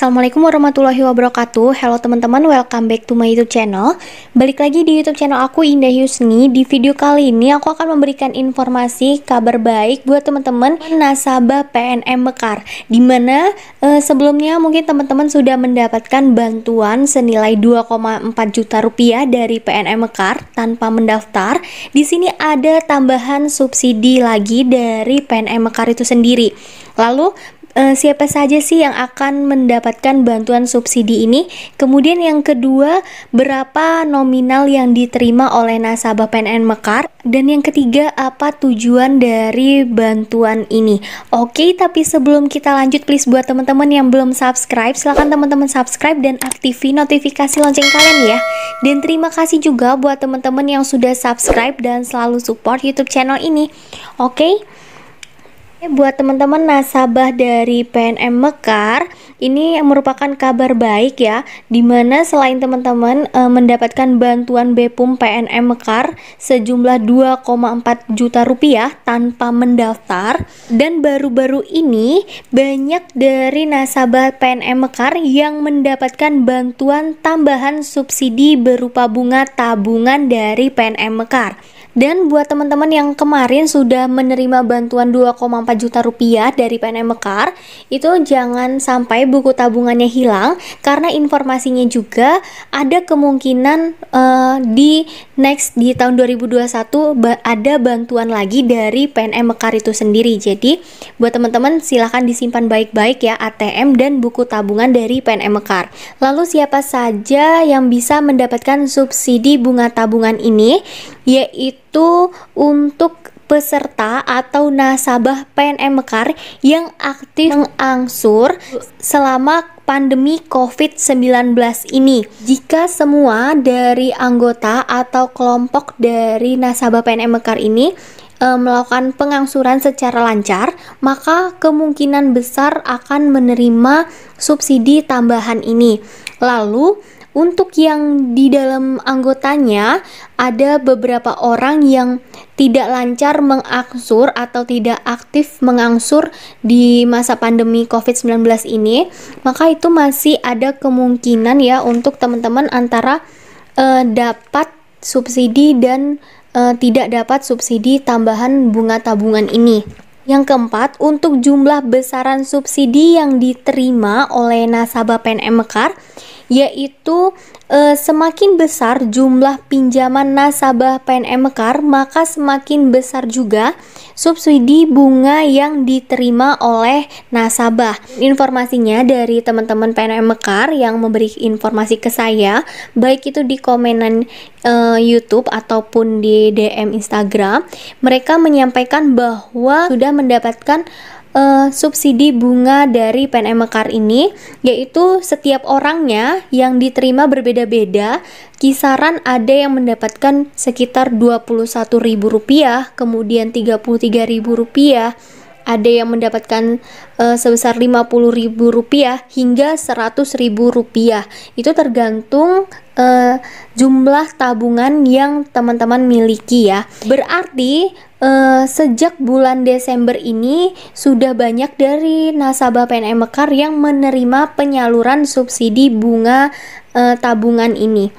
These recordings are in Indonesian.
Assalamualaikum warahmatullahi wabarakatuh. Halo teman-teman, welcome back to my YouTube channel. Balik lagi di YouTube channel aku, Indah Yusni. Di video kali ini aku akan memberikan informasi kabar baik buat teman-teman nasabah PNM Mekar. Dimana sebelumnya mungkin teman-teman sudah mendapatkan bantuan senilai 2,4 juta rupiah dari PNM Mekar tanpa mendaftar. Di sini ada tambahan subsidi lagi dari PNM Mekar itu sendiri. Lalu siapa saja sih yang akan mendapatkan bantuan subsidi ini? Kemudian yang kedua, berapa nominal yang diterima oleh nasabah PNM Mekar? Dan yang ketiga, apa tujuan dari bantuan ini? Oke, tapi sebelum kita lanjut, please buat teman-teman yang belum subscribe, silahkan teman-teman subscribe dan aktifin notifikasi lonceng kalian ya. Dan terima kasih juga buat teman-teman yang sudah subscribe dan selalu support YouTube channel ini. Oke. Buat teman-teman nasabah dari PNM Mekar, ini merupakan kabar baik ya, dimana selain teman-teman mendapatkan bantuan BEPUM PNM Mekar sejumlah 2,4 juta rupiah tanpa mendaftar, dan baru-baru ini banyak dari nasabah PNM Mekar yang mendapatkan bantuan tambahan subsidi berupa bunga tabungan dari PNM Mekar. Dan buat teman-teman yang kemarin sudah menerima bantuan 2,4 juta rupiah dari PNM Mekar, itu jangan sampai buku tabungannya hilang, karena informasinya juga ada kemungkinan di tahun 2021 ada bantuan lagi dari PNM Mekar itu sendiri. Jadi buat teman-teman silahkan disimpan baik-baik ya ATM dan buku tabungan dari PNM Mekar. Lalu siapa saja yang bisa mendapatkan subsidi bunga tabungan ini? Yaitu untuk peserta atau nasabah PNM Mekar yang aktif mengangsur selama pandemi COVID-19 ini. Jika semua dari anggota atau kelompok dari nasabah PNM Mekar ini melakukan pengangsuran secara lancar, maka kemungkinan besar akan menerima subsidi tambahan ini. Lalu untuk yang di dalam anggotanya ada beberapa orang yang tidak lancar mengangsur atau tidak aktif mengangsur di masa pandemi COVID-19 ini, maka itu masih ada kemungkinan ya untuk teman-teman antara dapat subsidi dan tidak dapat subsidi tambahan bunga tabungan ini. Yang keempat, untuk jumlah besaran subsidi yang diterima oleh nasabah PNM Mekar, yaitu semakin besar jumlah pinjaman nasabah PNM Mekar, maka semakin besar juga subsidi bunga yang diterima oleh nasabah. Informasinya dari teman-teman PNM Mekar yang memberi informasi ke saya, baik itu di komenan YouTube ataupun di DM Instagram, mereka menyampaikan bahwa sudah mendapatkan subsidi bunga dari PNM Mekar ini, yaitu setiap orangnya yang diterima berbeda-beda. Kisaran ada yang mendapatkan sekitar Rp21.000, kemudian Rp33.000, ada yang mendapatkan sebesar Rp50.000 hingga Rp100.000. Itu tergantung jumlah tabungan yang teman-teman miliki ya. Berarti sejak bulan Desember ini sudah banyak dari nasabah PNM Mekar yang menerima penyaluran subsidi bunga tabungan ini.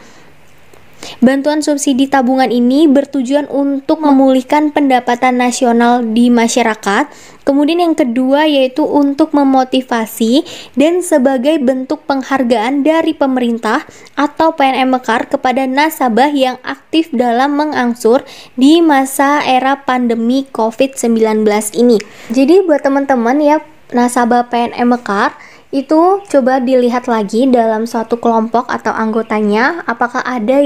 Bantuan subsidi tabungan ini bertujuan untuk memulihkan pendapatan nasional di masyarakat. Kemudian yang kedua yaitu untuk memotivasi dan sebagai bentuk penghargaan dari pemerintah atau PNM Mekar kepada nasabah yang aktif dalam mengangsur di masa era pandemi COVID-19 ini. Jadi buat teman-teman ya nasabah PNM Mekar, itu coba dilihat lagi dalam suatu kelompok atau anggotanya apakah ada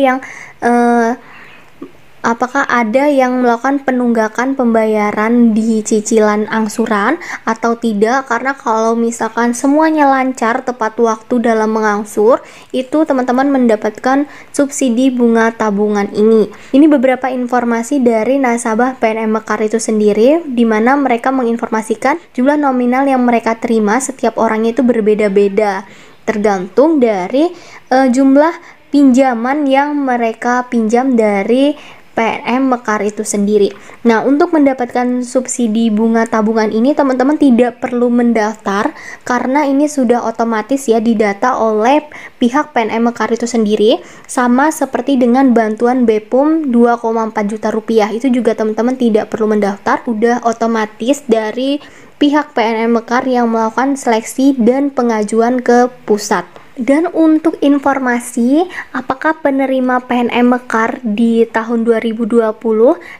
yang melakukan penunggakan pembayaran di cicilan angsuran atau tidak, karena kalau misalkan semuanya lancar tepat waktu dalam mengangsur, itu teman-teman mendapatkan subsidi bunga tabungan ini. Ini beberapa informasi dari nasabah PNM Mekar itu sendiri, di mana mereka menginformasikan jumlah nominal yang mereka terima setiap orangnya itu berbeda-beda, tergantung dari jumlah pinjaman yang mereka pinjam dari PNM Mekar itu sendiri. Nah, untuk mendapatkan subsidi bunga tabungan ini teman-teman tidak perlu mendaftar karena ini sudah otomatis ya didata oleh pihak PNM Mekar itu sendiri, sama seperti dengan bantuan BPUM 2,4 juta rupiah. Itu juga teman-teman tidak perlu mendaftar, udah otomatis dari pihak PNM Mekar yang melakukan seleksi dan pengajuan ke pusat. Dan untuk informasi apakah penerima PNM Mekar di tahun 2020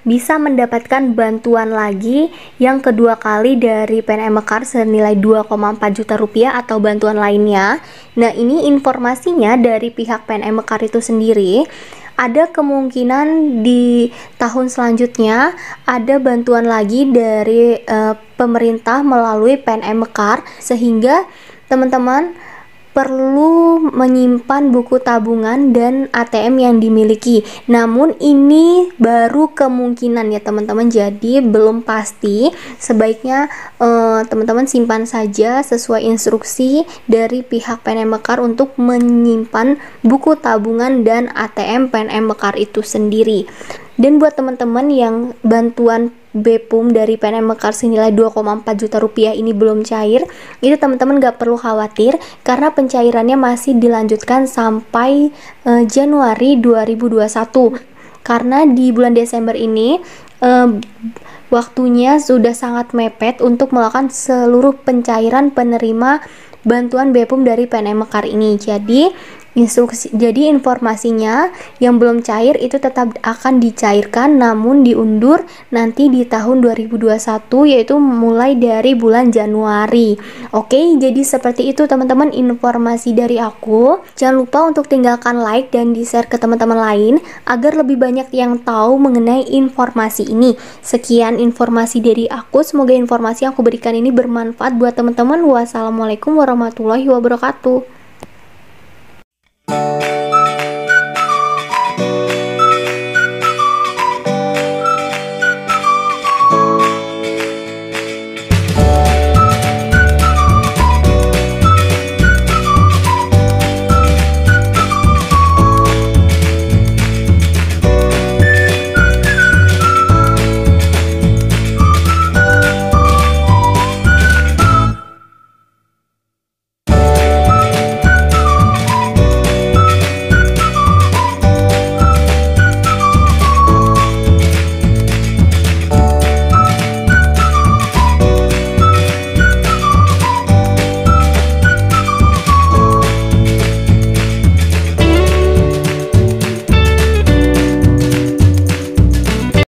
bisa mendapatkan bantuan lagi yang kedua kali dari PNM Mekar senilai 2,4 juta rupiah atau bantuan lainnya. Nah, ini informasinya dari pihak PNM Mekar itu sendiri. Ada kemungkinan di tahun selanjutnya ada bantuan lagi dari pemerintah melalui PNM Mekar, sehingga teman-teman perlu menyimpan buku tabungan dan ATM yang dimiliki. Namun ini baru kemungkinan ya teman-teman, jadi belum pasti. Sebaiknya teman-teman simpan saja sesuai instruksi dari pihak PNM Mekar untuk menyimpan buku tabungan dan ATM PNM Mekar itu sendiri. Dan buat teman-teman yang bantuan BPUM dari PNM Mekar senilai 2,4 juta rupiah ini belum cair, itu teman-teman gak perlu khawatir karena pencairannya masih dilanjutkan sampai Januari 2021. Karena di bulan Desember ini waktunya sudah sangat mepet untuk melakukan seluruh pencairan penerima bantuan BPUM dari PNM Mekar ini. Jadi informasinya yang belum cair itu tetap akan dicairkan, namun diundur nanti di tahun 2021, yaitu mulai dari bulan Januari. Oke, jadi seperti itu teman-teman informasi dari aku. Jangan lupa untuk tinggalkan like dan di-share ke teman-teman lain agar lebih banyak yang tahu mengenai informasi ini. Sekian informasi dari aku, semoga informasi yang aku berikan ini bermanfaat buat teman-teman. Wassalamualaikum warahmatullahi wabarakatuh.